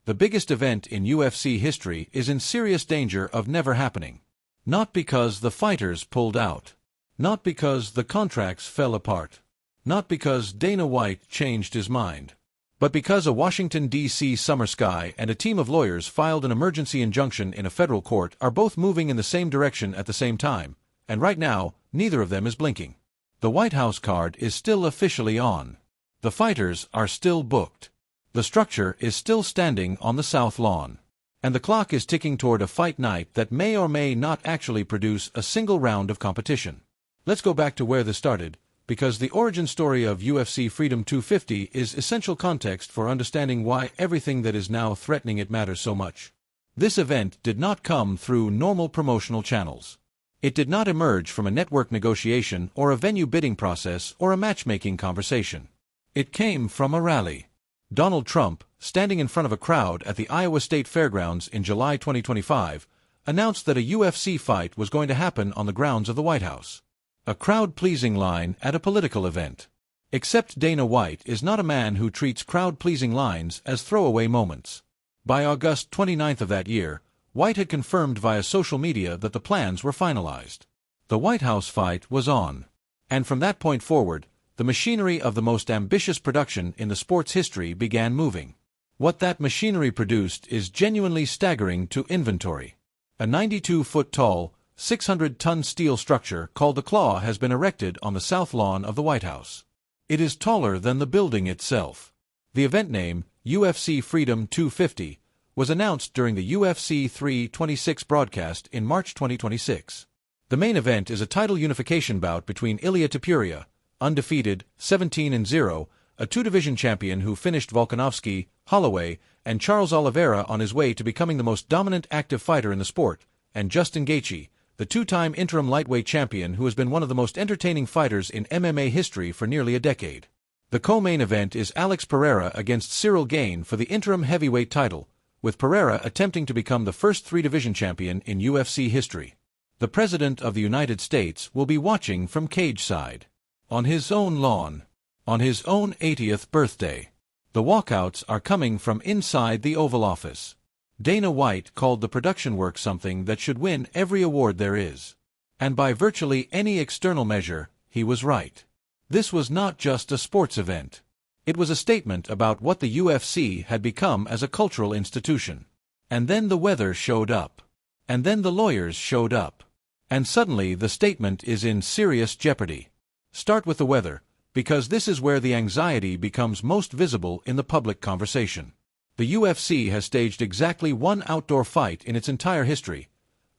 The biggest event in UFC history is in serious danger of never happening. Not because the fighters pulled out. Not because the contracts fell apart. Not because Dana White changed his mind. But because a Washington, D.C. summer sky and a team of lawyers filed an emergency injunction in a federal court are both moving in the same direction at the same time, and right now, neither of them is blinking. The White House card is still officially on. The fighters are still booked. The structure is still standing on the South Lawn. And the clock is ticking toward a fight night that may or may not actually produce a single round of competition. Let's go back to where this started, because the origin story of UFC Freedom 250 is essential context for understanding why everything that is now threatening it matters so much. This event did not come through normal promotional channels. It did not emerge from a network negotiation or a venue bidding process or a matchmaking conversation. It came from a rally. Donald Trump, standing in front of a crowd at the Iowa State Fairgrounds in July 2025, announced that a UFC fight was going to happen on the grounds of the White House. A crowd-pleasing line at a political event. Except Dana White is not a man who treats crowd-pleasing lines as throwaway moments. By August 29th of that year, White had confirmed via social media that the plans were finalized. The White House fight was on. And from that point forward, the machinery of the most ambitious production in the sport's history began moving. What that machinery produced is genuinely staggering to inventory. A 92-foot-tall, 600-ton steel structure called the Claw has been erected on the South Lawn of the White House. It is taller than the building itself. The event name, UFC Freedom 250, was announced during the UFC 326 broadcast in March 2026. The main event is a title unification bout between Ilia Topuria, undefeated, 17-0, a two-division champion who finished Volkanovski, Holloway, and Charles Oliveira on his way to becoming the most dominant active fighter in the sport, and Justin Gaethje, the two-time interim lightweight champion who has been one of the most entertaining fighters in MMA history for nearly a decade. The co-main event is Alex Pereira against Cyril Gane for the interim heavyweight title, with Pereira attempting to become the first three-division champion in UFC history. The President of the United States will be watching from cage side. On his own lawn. On his own 80th birthday. The walkouts are coming from inside the Oval Office. Dana White called the production work something that should win every award there is. And by virtually any external measure, he was right. This was not just a sports event. It was a statement about what the UFC had become as a cultural institution. And then the weather showed up. And then the lawyers showed up. And suddenly the statement is in serious jeopardy. Start with the weather, because this is where the anxiety becomes most visible in the public conversation. The UFC has staged exactly one outdoor fight in its entire history,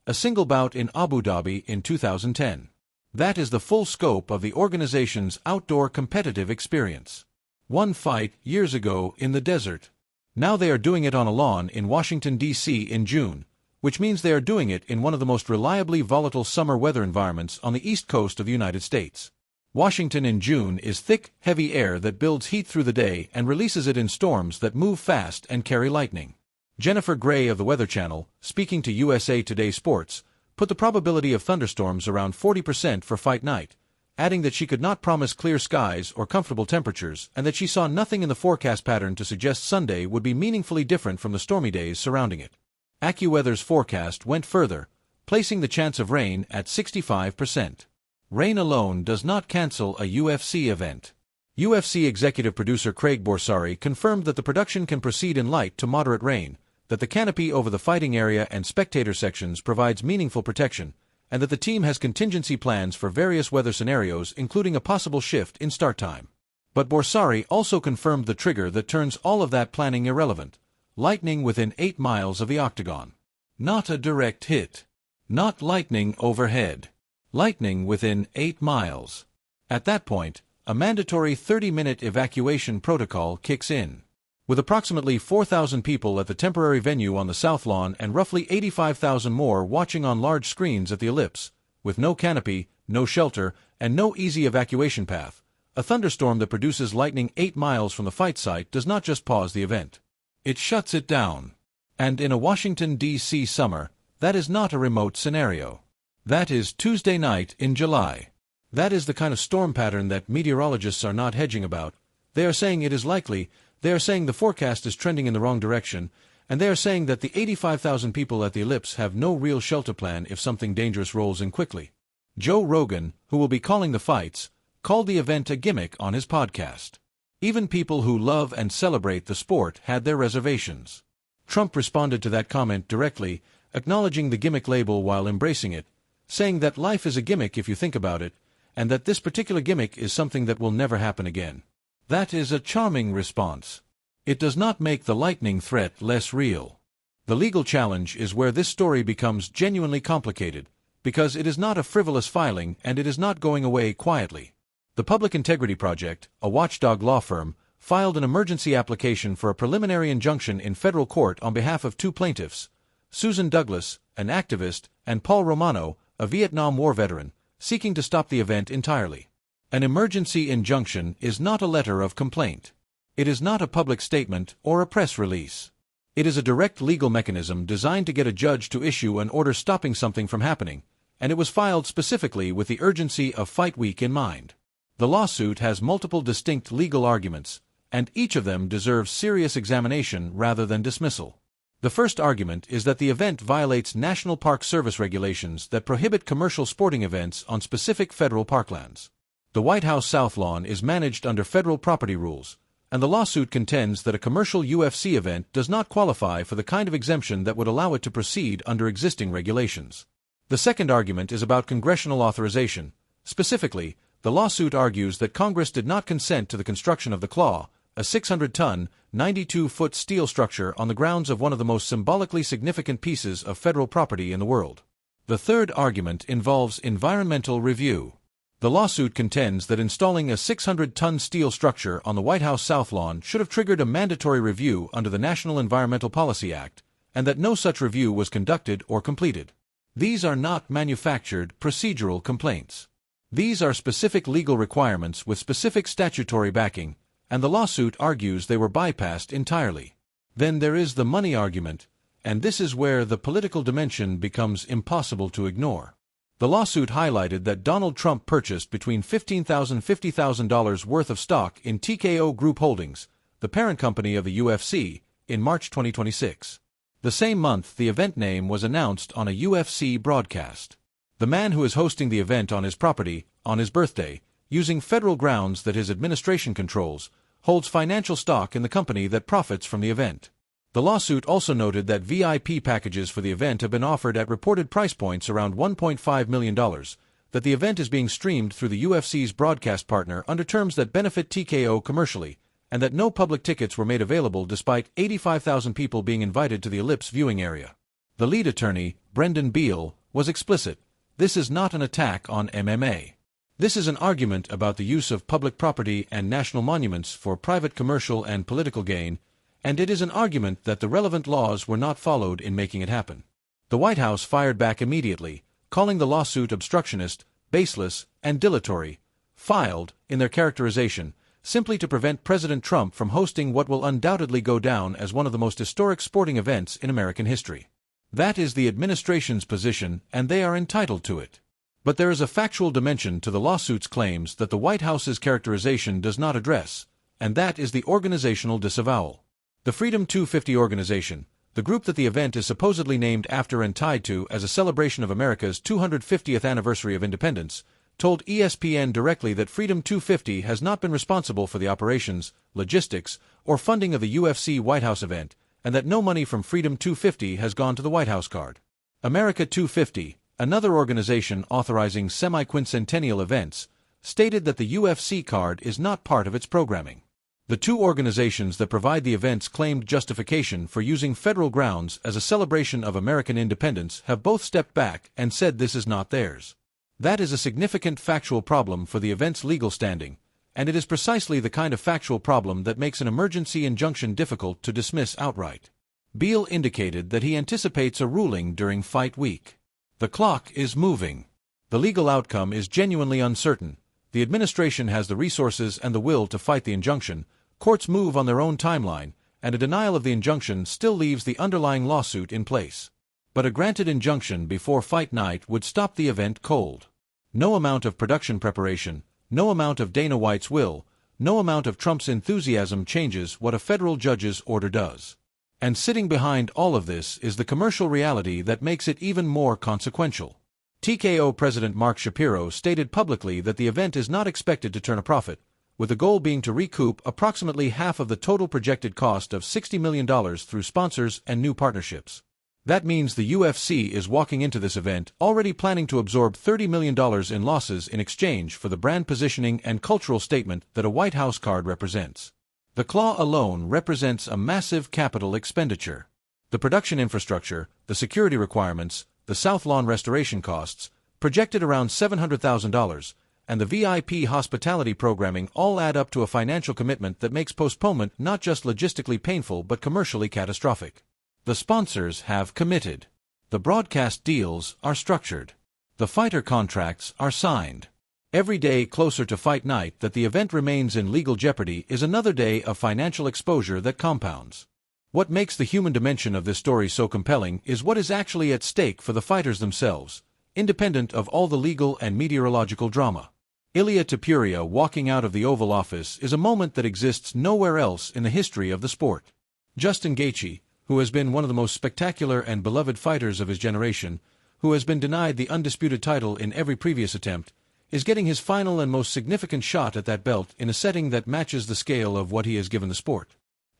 a single bout in Abu Dhabi in 2010. That is the full scope of the organization's outdoor competitive experience. One fight years ago in the desert. Now they are doing it on a lawn in Washington, D.C. in June, which means they are doing it in one of the most reliably volatile summer weather environments on the east coast of the United States. Washington in June is thick, heavy air that builds heat through the day and releases it in storms that move fast and carry lightning. Jennifer Gray of the Weather Channel, speaking to USA Today Sports, put the probability of thunderstorms around 40% for fight night, adding that she could not promise clear skies or comfortable temperatures and that she saw nothing in the forecast pattern to suggest Sunday would be meaningfully different from the stormy days surrounding it. AccuWeather's forecast went further, placing the chance of rain at 65%. Rain alone does not cancel a UFC event. UFC executive producer Craig Borsari confirmed that the production can proceed in light to moderate rain, that the canopy over the fighting area and spectator sections provides meaningful protection, and that the team has contingency plans for various weather scenarios including a possible shift in start time. But Borsari also confirmed the trigger that turns all of that planning irrelevant: lightning within 8 miles of the Octagon. Not a direct hit. Not lightning overhead. Lightning within 8 miles. At that point, a mandatory 30-minute evacuation protocol kicks in. With approximately 4,000 people at the temporary venue on the South Lawn and roughly 85,000 more watching on large screens at the Ellipse, with no canopy, no shelter, and no easy evacuation path, a thunderstorm that produces lightning 8 miles from the fight site does not just pause the event. It shuts it down. And in a Washington, D.C. summer, that is not a remote scenario. That is Tuesday night in July. That is the kind of storm pattern that meteorologists are not hedging about. They are saying it is likely, they are saying the forecast is trending in the wrong direction, And they are saying that the 85,000 people at the Ellipse have no real shelter plan if something dangerous rolls in quickly. Joe Rogan, who will be calling the fights, called the event a gimmick on his podcast. Even people who love and celebrate the sport had their reservations. Trump responded to that comment directly, acknowledging the gimmick label while embracing it, saying that life is a gimmick if you think about it, and that this particular gimmick is something that will never happen again. That is a charming response. It does not make the lightning threat less real. The legal challenge is where this story becomes genuinely complicated, because it is not a frivolous filing and it is not going away quietly. The Public Integrity Project, a watchdog law firm, filed an emergency application for a preliminary injunction in federal court on behalf of two plaintiffs, Susan Douglas, an activist, and Paul Romano, a Vietnam War veteran, seeking to stop the event entirely. An emergency injunction is not a letter of complaint. It is not a public statement or a press release. It is a direct legal mechanism designed to get a judge to issue an order stopping something from happening, and it was filed specifically with the urgency of Fight Week in mind. The lawsuit has multiple distinct legal arguments, and each of them deserves serious examination rather than dismissal. The first argument is that the event violates National Park Service regulations that prohibit commercial sporting events on specific federal parklands. The White House South Lawn is managed under federal property rules, and the lawsuit contends that a commercial UFC event does not qualify for the kind of exemption that would allow it to proceed under existing regulations. The second argument is about congressional authorization. Specifically, the lawsuit argues that Congress did not consent to the construction of the Claw, a 600-ton, 92-foot steel structure on the grounds of one of the most symbolically significant pieces of federal property in the world. The third argument involves environmental review. The lawsuit contends that installing a 600-ton steel structure on the White House South Lawn should have triggered a mandatory review under the National Environmental Policy Act, and that no such review was conducted or completed. These are not manufactured procedural complaints. These are specific legal requirements with specific statutory backing, and the lawsuit argues they were bypassed entirely. Then there is the money argument, and this is where the political dimension becomes impossible to ignore. The lawsuit highlighted that Donald Trump purchased between $15,000 and $50,000 worth of stock in TKO Group Holdings, the parent company of the UFC, in March 2026. The same month, the event name was announced on a UFC broadcast. The man who is hosting the event on his property, on his birthday, using federal grounds that his administration controls, holds financial stock in the company that profits from the event. The lawsuit also noted that VIP packages for the event have been offered at reported price points around $1.5 million, that the event is being streamed through the UFC's broadcast partner under terms that benefit TKO commercially, and that no public tickets were made available despite 85,000 people being invited to the Ellipse viewing area. The lead attorney, Brendan Beal, was explicit. This is not an attack on MMA. This is an argument about the use of public property and national monuments for private commercial and political gain, and it is an argument that the relevant laws were not followed in making it happen. The White House fired back immediately, calling the lawsuit obstructionist, baseless, and dilatory, filed, in their characterization, simply to prevent President Trump from hosting what will undoubtedly go down as one of the most historic sporting events in American history. That is the administration's position, and they are entitled to it. But there is a factual dimension to the lawsuit's claims that the White House's characterization does not address, and that is the organizational disavowal. The Freedom 250 organization, the group that the event is supposedly named after and tied to as a celebration of America's 250th anniversary of independence, told ESPN directly that Freedom 250 has not been responsible for the operations, logistics, or funding of the UFC White House event, and that no money from Freedom 250 has gone to the White House card. America 250, another organization authorizing semi-quincentennial events, stated that the UFC card is not part of its programming. The two organizations that provide the events claimed justification for using federal grounds as a celebration of American independence have both stepped back and said this is not theirs. That is a significant factual problem for the event's legal standing, and it is precisely the kind of factual problem that makes an emergency injunction difficult to dismiss outright. Beal indicated that he anticipates a ruling during Fight Week. The clock is moving. The legal outcome is genuinely uncertain. The administration has the resources and the will to fight the injunction. Courts move on their own timeline, and a denial of the injunction still leaves the underlying lawsuit in place. But a granted injunction before fight night would stop the event cold. No amount of production preparation, no amount of Dana White's will, no amount of Trump's enthusiasm changes what a federal judge's order does. And sitting behind all of this is the commercial reality that makes it even more consequential. TKO President Mark Shapiro stated publicly that the event is not expected to turn a profit, with the goal being to recoup approximately half of the total projected cost of $60 million through sponsors and new partnerships. That means the UFC is walking into this event already planning to absorb $30 million in losses in exchange for the brand positioning and cultural statement that a White House card represents. The claw alone represents a massive capital expenditure. The production infrastructure, the security requirements, the South Lawn restoration costs, projected around $700,000, and the VIP hospitality programming all add up to a financial commitment that makes postponement not just logistically painful but commercially catastrophic. The sponsors have committed. The broadcast deals are structured. The fighter contracts are signed. Every day closer to fight night that the event remains in legal jeopardy is another day of financial exposure that compounds. What makes the human dimension of this story so compelling is what is actually at stake for the fighters themselves, independent of all the legal and meteorological drama. Ilia Topuria walking out of the Oval Office is a moment that exists nowhere else in the history of the sport. Justin Gaethje, who has been one of the most spectacular and beloved fighters of his generation, who has been denied the undisputed title in every previous attempt, is getting his final and most significant shot at that belt in a setting that matches the scale of what he has given the sport.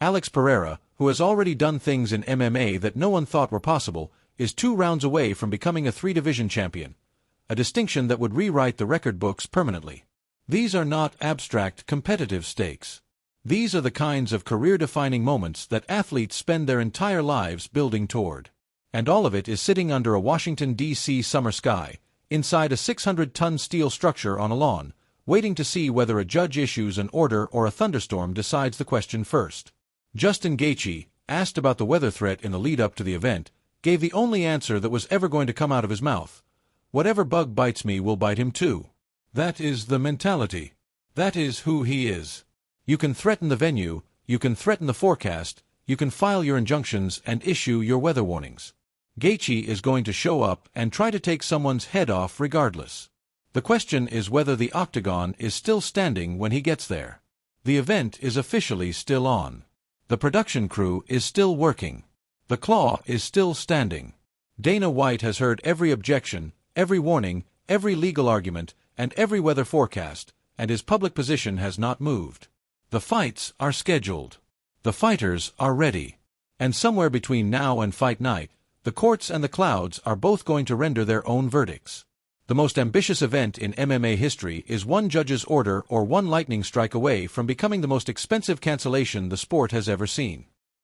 Alex Pereira, who has already done things in MMA that no one thought were possible, is 2 rounds away from becoming a 3-division champion, a distinction that would rewrite the record books permanently. These are not abstract competitive stakes. These are the kinds of career-defining moments that athletes spend their entire lives building toward. And all of it is sitting under a Washington, D.C. summer sky, inside a 600-ton steel structure on a lawn, waiting to see whether a judge issues an order or a thunderstorm decides the question first. Justin Gaethje, asked about the weather threat in the lead-up to the event, gave the only answer that was ever going to come out of his mouth. Whatever bug bites me will bite him too. That is the mentality. That is who he is. You can threaten the venue, you can threaten the forecast, you can file your injunctions and issue your weather warnings. Gaethje is going to show up and try to take someone's head off regardless. The question is whether the Octagon is still standing when he gets there. The event is officially still on. The production crew is still working. The claw is still standing. Dana White has heard every objection, every warning, every legal argument, and every weather forecast, and his public position has not moved. The fights are scheduled. The fighters are ready. And somewhere between now and fight night, the courts and the clouds are both going to render their own verdicts. The most ambitious event in MMA history is one judge's order or one lightning strike away from becoming the most expensive cancellation the sport has ever seen.